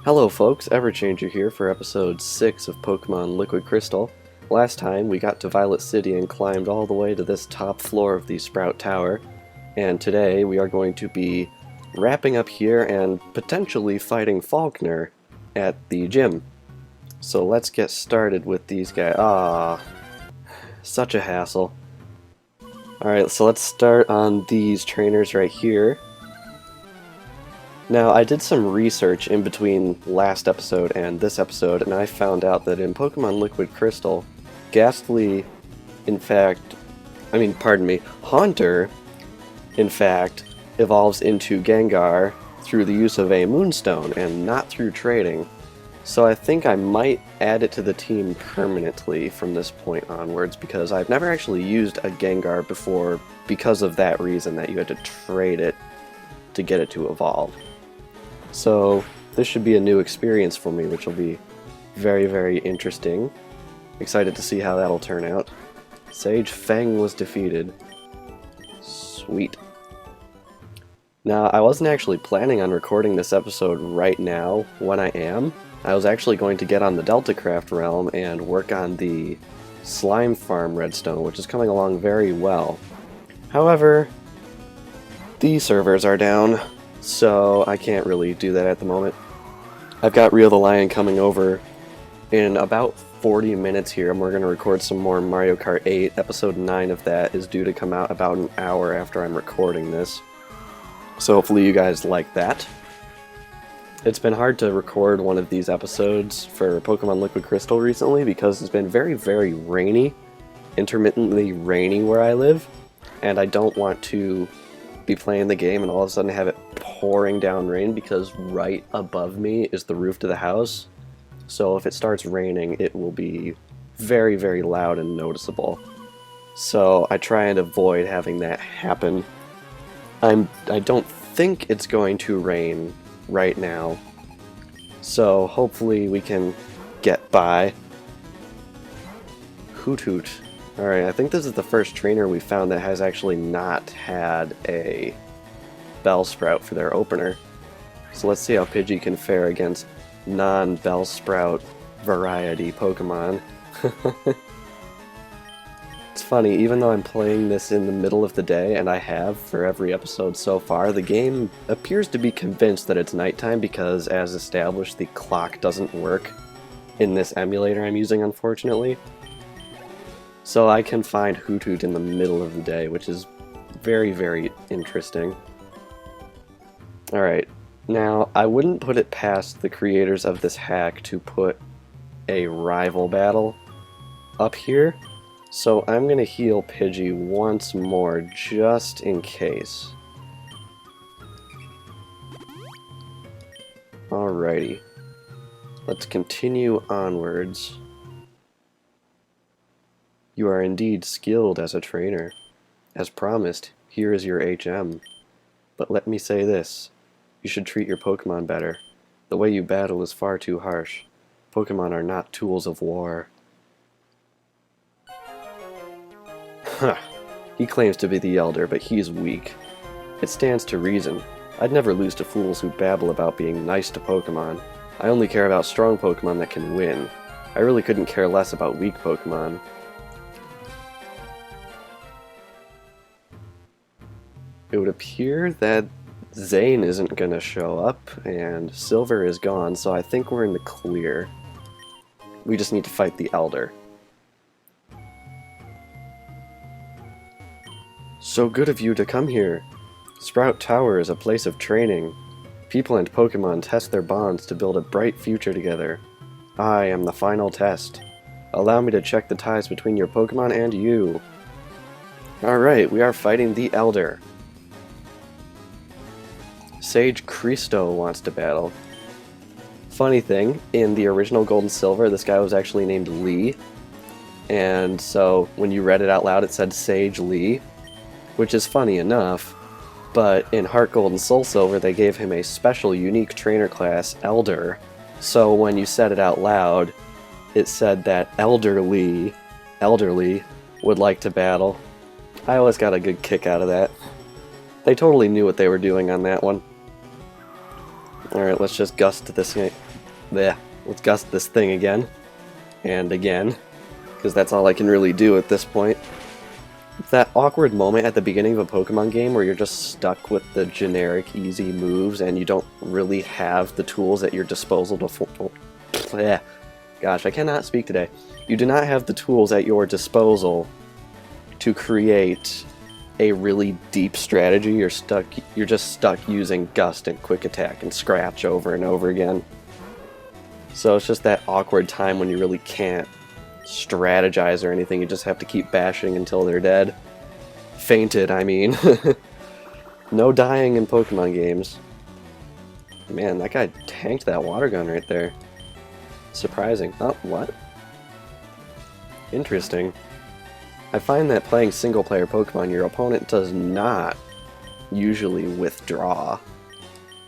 Hello folks, Everchanger here for episode 6 of Pokémon Liquid Crystal. Last time we got to Violet City and climbed all the way to this top floor of the Sprout Tower, and today we are going to be wrapping up here and potentially fighting Falkner at the gym. So let's get started with these guys. Such a hassle. Alright, so let's start on these trainers right here. Now, I did some research in between last episode and this episode, and I found out that in Pokémon Liquid Crystal, Haunter, in fact, evolves into Gengar through the use of a Moonstone and not through trading. So I think I might add it to the team permanently from this point onwards, because I've never actually used a Gengar before because of that reason, that you had to trade it to get it to evolve. So this should be a new experience for me, which will be very, very interesting. Excited to see how that'll turn out. Sage Fang was defeated. Sweet. Now, I wasn't actually planning on recording this episode right now when I am. I was actually going to get on the Deltacraft realm and work on the Slime Farm Redstone, which is coming along very well. However, the servers are down, so I can't really do that at the moment. I've got Rio the Lion coming over in about 40 minutes here, and we're going to record some more Mario Kart 8. Episode 9 of that is due to come out about an hour after I'm recording this. So hopefully you guys like that. It's been hard to record one of these episodes for Pokemon Liquid Crystal recently because it's been very, very rainy, intermittently rainy where I live, and I don't want to be playing the game and all of a sudden have it pouring down rain, because right above me is the roof to the house. So if it starts raining, it will be very, very loud and noticeable. So I try and avoid having that happen. I don't think it's going to rain right now, so hopefully we can get by. Hoot hoot. Alright, I think this is the first trainer we found that has actually not had a Bellsprout for their opener. So let's see how Pidgey can fare against non-Bellsprout variety Pokemon. It's funny, even though I'm playing this in the middle of the day, and I have for every episode so far, the game appears to be convinced that it's nighttime because, as established, the clock doesn't work in this emulator I'm using, unfortunately. So I can find Hoot Hoot in the middle of the day, which is very, very interesting. Alright, now I wouldn't put it past the creators of this hack to put a rival battle up here, so I'm going to heal Pidgey once more just in case. Alrighty, let's continue onwards. You are indeed skilled as a trainer. As promised, here is your HM. But let me say this, you should treat your Pokemon better. The way you battle is far too harsh. Pokemon are not tools of war. Huh. He claims to be the Elder, but he's weak. It stands to reason. I'd never lose to fools who babble about being nice to Pokemon. I only care about strong Pokemon that can win. I really couldn't care less about weak Pokemon. It would appear that Zane isn't going to show up, and Silver is gone, so I think we're in the clear. We just need to fight the Elder. So good of you to come here. Sprout Tower is a place of training. People and Pokemon test their bonds to build a bright future together. I am the final test. Allow me to check the ties between your Pokemon and you. Alright, we are fighting the Elder. Sage Cristo wants to battle. Funny thing, in the original Gold and Silver, this guy was actually named Lee, and so when you read it out loud it said Sage Lee, which is funny enough, but in Heart Gold and Soul Silver they gave him a special unique trainer class, Elder, so when you said it out loud, it said that Elderly would like to battle. I always got a good kick out of that. They totally knew what they were doing on that one. Alright, let's just gust this Yeah, let's gust this thing again. And again. Because that's all I can really do at this point. It's that awkward moment at the beginning of a Pokemon game where you're just stuck with the generic easy moves and you don't really have the tools at your disposal to yeah. Gosh, I cannot speak today. You do not have the tools at your disposal to create a really deep strategy. You're just stuck using Gust and Quick Attack and Scratch over and over again. So it's just that awkward time when you really can't strategize or anything. You just have to keep bashing until they're dead. Fainted, I mean. No dying in Pokemon games. Man, that guy tanked that water gun right there. Surprising. Oh, what? Interesting. I find that playing single-player Pokemon, your opponent does not usually withdraw.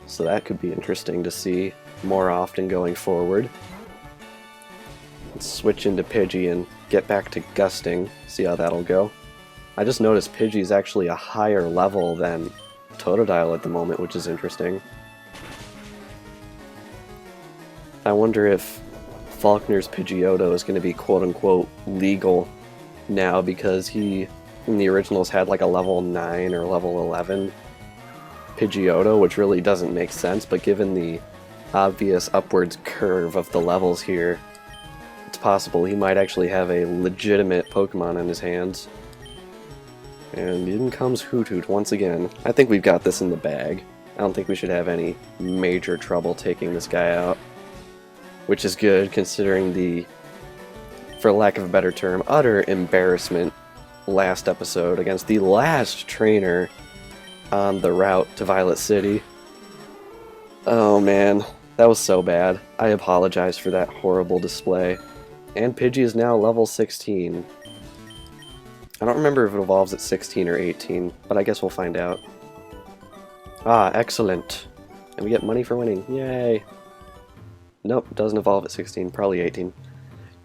So that could be interesting to see more often going forward. Let's switch into Pidgey and get back to Gusting, see how that'll go. I just noticed Pidgey's actually a higher level than Totodile at the moment, which is interesting. I wonder if Falkner's Pidgeotto is going to be quote-unquote legal now, because he, in the originals, had like a level 9 or level 11 Pidgeotto, which really doesn't make sense, but given the obvious upwards curve of the levels here, it's possible he might actually have a legitimate Pokemon in his hands. And in comes Hoothoot once again. I think we've got this in the bag. I don't think we should have any major trouble taking this guy out. Which is good, considering the, for lack of a better term, utter embarrassment last episode against the last trainer on the route to Violet City. Oh man, that was so bad. I apologize for that horrible display. And Pidgey is now level 16. I don't remember if it evolves at 16 or 18, but I guess we'll find out. Ah, excellent. And we get money for winning. Yay. Nope, doesn't evolve at 16, probably 18.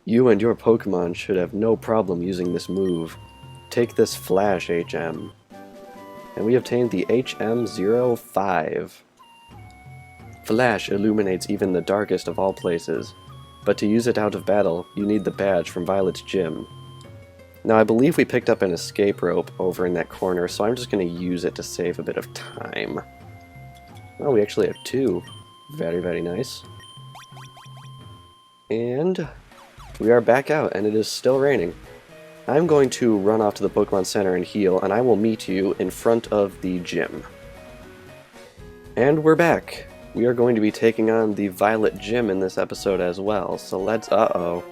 You and your Pokemon should have no problem using this move. Take this Flash, HM. And we obtained the HM05. Flash illuminates even the darkest of all places, but to use it out of battle, you need the badge from Violet's gym. Now I believe we picked up an escape rope over in that corner, so I'm just going to use it to save a bit of time. Oh, we actually have 2. Very, very nice. And we are back out, and it is still raining. I'm going to run off to the Pokemon Center and heal, and I will meet you in front of the gym. And we're back. We are going to be taking on the Violet Gym in this episode as well, so let's... Uh-oh.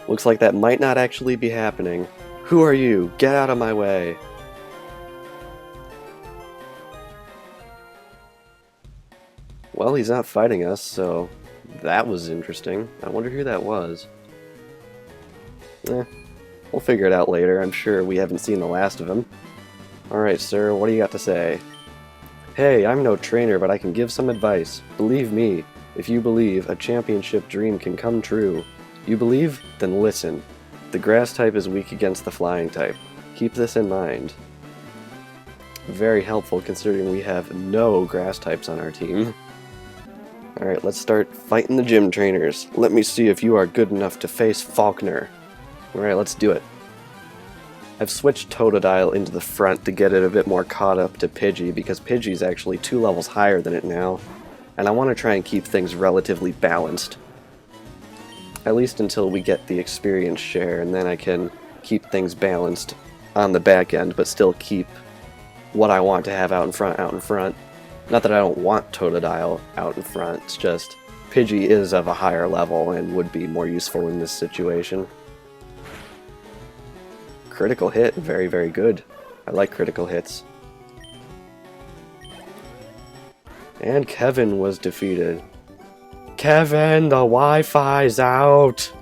Looks like that might not actually be happening. Who are you? Get out of my way. Well, he's not fighting us, so that was interesting. I wonder who that was. We'll figure it out later. I'm sure we haven't seen the last of him. Alright, sir, what do you got to say? Hey, I'm no trainer, but I can give some advice. Believe me, if you believe, a championship dream can come true. You believe? Then listen. The grass type is weak against the flying type. Keep this in mind. Very helpful considering we have no grass types on our team. Alright, let's start fighting the gym trainers. Let me see if you are good enough to face Falkner. Alright, let's do it. I've switched Totodile into the front to get it a bit more caught up to Pidgey, because Pidgey's actually 2 levels higher than it now, and I want to try and keep things relatively balanced. At least until we get the experience share, and then I can keep things balanced on the back end, but still keep what I want to have out in front. Not that I don't want Totodile out in front, it's just Pidgey is of a higher level and would be more useful in this situation. Critical hit, very, very good. I like critical hits. And Kevin was defeated. Kevin, the Wi-Fi's out!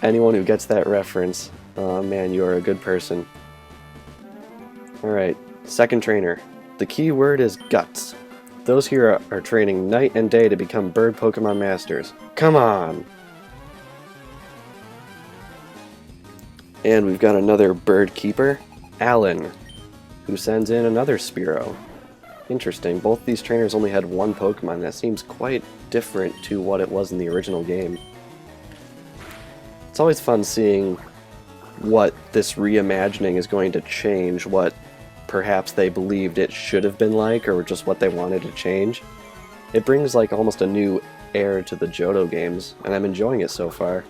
Anyone who gets that reference, oh man, you are a good person. Alright, second trainer. The key word is guts. Those here are training night and day to become bird Pokemon masters. Come on! And we've got another bird keeper, Alan, who sends in another Spearow. Interesting. Both these trainers only had one Pokemon. That seems quite different to what it was in the original game. It's always fun seeing what this reimagining is going to change, what perhaps they believed it should have been like, or just what they wanted to change. It brings like almost a new air to the Johto games, and I'm enjoying it so far.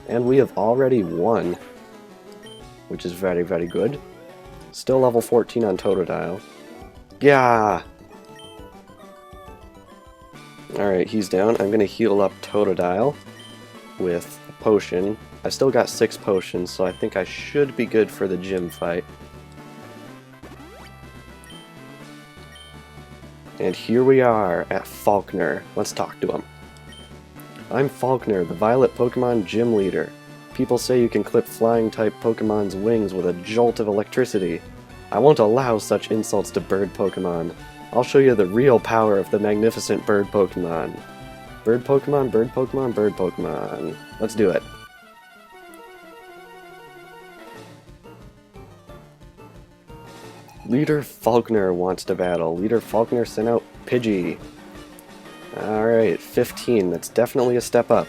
And we have already won, which is very, very good. Still level 14 on Totodile. Yeah! Alright, he's down. I'm going to heal up Totodile with a potion. I still got 6 potions, so I think I should be good for the gym fight. And here we are at Falkner. Let's talk to him. I'm Falkner, the Violet Pokemon Gym Leader. People say you can clip flying-type Pokemon's wings with a jolt of electricity. I won't allow such insults to bird Pokemon. I'll show you the real power of the magnificent bird Pokemon. Bird Pokemon, bird Pokemon, bird Pokemon. Let's do it. Leader Falkner wants to battle. Leader Falkner sent out Pidgey. Alright, 15. That's definitely a step up.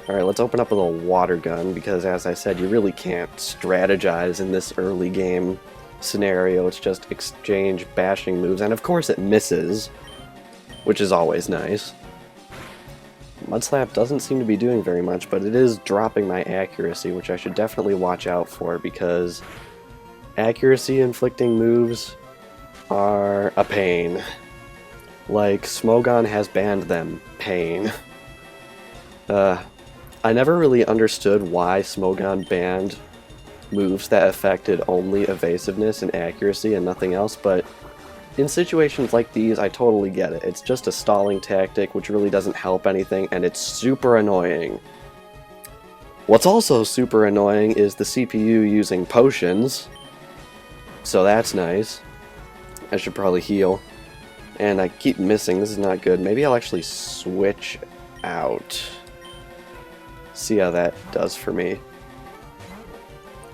Alright, let's open up with a water gun, because as I said, you really can't strategize in this early game scenario. It's just exchange bashing moves, and of course it misses, which is always nice. Mudslap doesn't seem to be doing very much, but it is dropping my accuracy, which I should definitely watch out for, because accuracy inflicting moves are a pain. Like, Smogon has banned them. Pain. I never really understood why Smogon banned moves that affected only evasiveness and accuracy and nothing else, but in situations like these, I totally get it. It's just a stalling tactic, which really doesn't help anything, and it's super annoying. What's also super annoying is the CPU using potions, so that's nice. I should probably heal. And I keep missing, this is not good. Maybe I'll actually switch out. See how that does for me.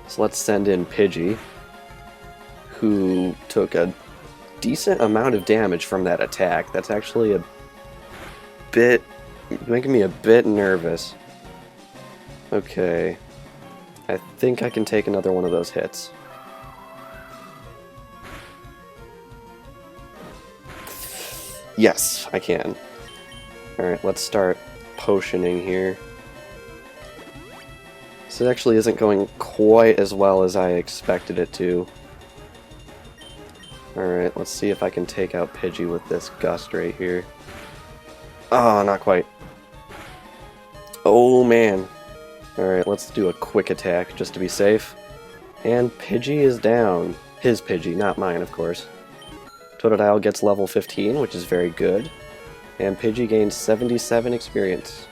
So let's send in Pidgey, who took a decent amount of damage from that attack. That's actually a bit, making me a bit nervous. Okay, I think I can take another one of those hits. Yes, I can. Alright, let's start potioning here. This actually isn't going quite as well as I expected it to. Alright, let's see if I can take out Pidgey with this gust right here. Oh, not quite. Oh, man. Alright, let's do a quick attack just to be safe. And Pidgey is down. His Pidgey, not mine, of course. Totodile gets level 15, which is very good. And Pidgey gains 77 experience.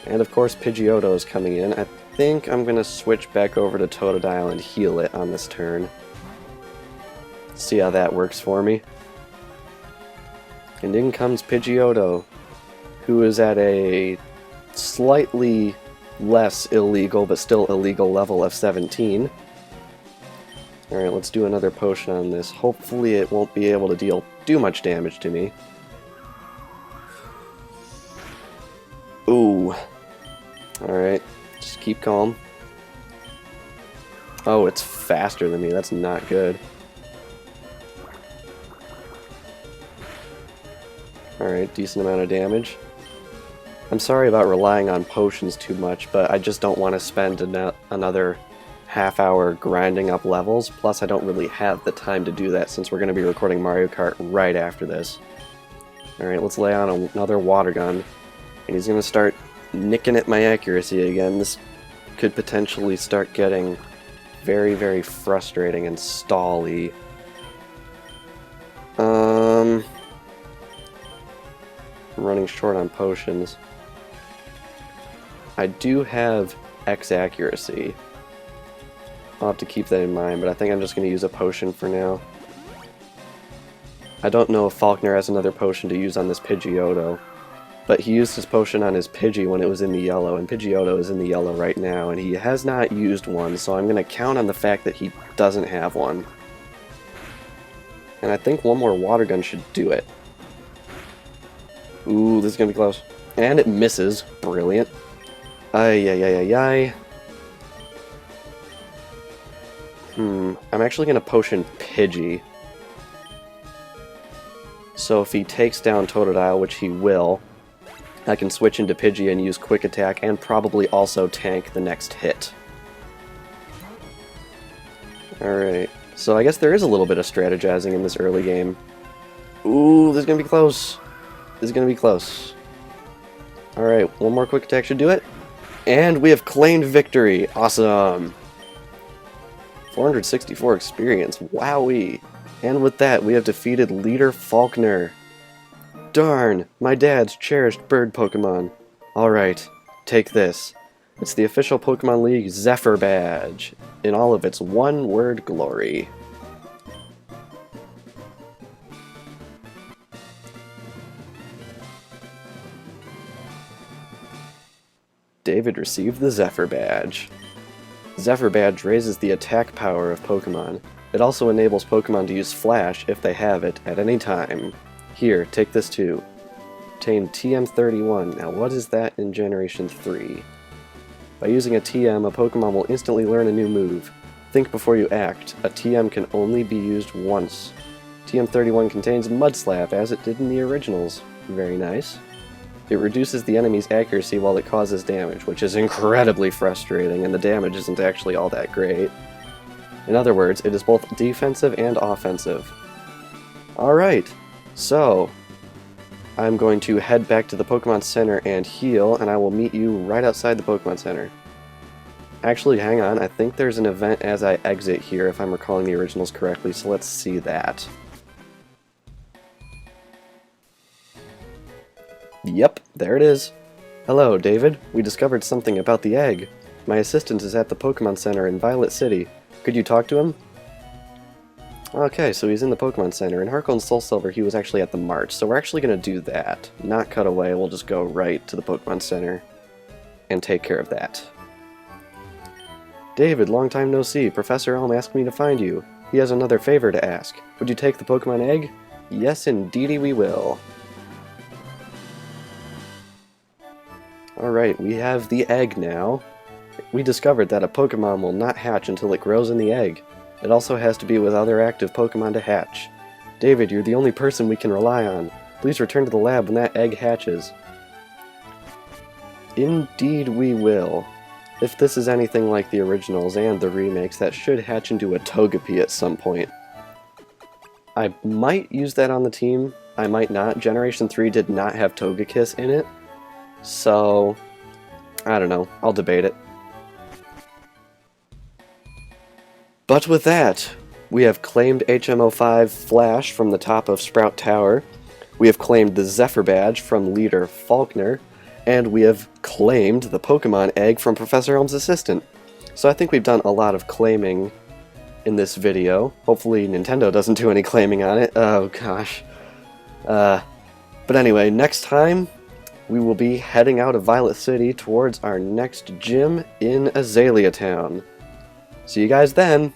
And of course Pidgeotto is coming in. I think I'm going to switch back over to Totodile and heal it on this turn. See how that works for me. And in comes Pidgeotto, who is at a slightly less illegal but still illegal level of 17. Alright, let's do another potion on this. Hopefully it won't be able to deal too much damage to me. Ooh. Alright, just keep calm. Oh, it's faster than me. That's not good. Alright, decent amount of damage. I'm sorry about relying on potions too much, but I just don't want to spend another half hour grinding up levels, plus I don't really have the time to do that since we're going to be recording Mario Kart right after this. Alright, let's lay on another water gun, and he's going to start nicking at my accuracy again. This could potentially start getting very, very frustrating and stally. I'm running short on potions. I do have X accuracy. I'll have to keep that in mind, but I think I'm just going to use a potion for now. I don't know if Falkner has another potion to use on this Pidgeotto, but he used his potion on his Pidgey when it was in the yellow, and Pidgeotto is in the yellow right now, and he has not used one, so I'm going to count on the fact that he doesn't have one. And I think one more water gun should do it. Ooh, this is gonna be close. And it misses. Brilliant. Ay, ay, ay, ay, ay. I'm actually gonna potion Pidgey. So if he takes down Totodile, which he will, I can switch into Pidgey and use Quick Attack and probably also tank the next hit. Alright, so I guess there is a little bit of strategizing in this early game. Ooh, this is gonna be close. This is gonna be close. Alright, one more Quick Attack should do it. And we have claimed victory. Awesome. 464 experience. Wowee. And with that, we have defeated Leader Falkner. Darn, my dad's cherished bird Pokemon. Alright, take this. It's the official Pokemon League Zephyr badge, in all of its one-word glory. David received the Zephyr badge. Zephyr badge raises the attack power of Pokemon. It also enables Pokemon to use Flash if they have it at any time. Here, take this too. Obtain TM31. Now what is that in Generation 3? By using a TM, a Pokemon will instantly learn a new move. Think before you act. A TM can only be used once. TM31 contains Mud Slap, as it did in the originals. Very nice. It reduces the enemy's accuracy while it causes damage, which is incredibly frustrating, and the damage isn't actually all that great. In other words, it is both defensive and offensive. Alright, so I'm going to head back to the Pokemon Center and heal, and I will meet you right outside the Pokemon Center. Actually, hang on, I think there's an event as I exit here, if I'm recalling the originals correctly, so let's see that. Yep, there it is. Hello, David. We discovered something about the egg. My assistant is at the Pokemon Center in Violet City. Could you talk to him? Okay, so he's in the Pokemon Center. In Heartgold and Soul Silver, he was actually at the March, so we're actually going to do that. Not cut away, we'll just go right to the Pokemon Center and take care of that. David, long time no see. Professor Elm asked me to find you. He has another favor to ask. Would you take the Pokemon Egg? Yes, indeedy we will. Alright, we have the egg now. We discovered that a Pokemon will not hatch until it grows in the egg. It also has to be with other active Pokemon to hatch. David, you're the only person we can rely on. Please return to the lab when that egg hatches. Indeed we will. If this is anything like the originals and the remakes, that should hatch into a Togepi at some point. I might use that on the team, I might not. Generation 3 did not have Togekiss in it. So, I don't know, I'll debate it. But with that, we have claimed HM05 Flash from the top of Sprout Tower, we have claimed the Zephyr badge from Leader Falkner, and we have claimed the Pokemon Egg from Professor Elm's assistant. So I think we've done a lot of claiming in this video. Hopefully Nintendo doesn't do any claiming on it. Oh gosh. But anyway, next time, we will be heading out of Violet City towards our next gym in Azalea Town. See you guys then!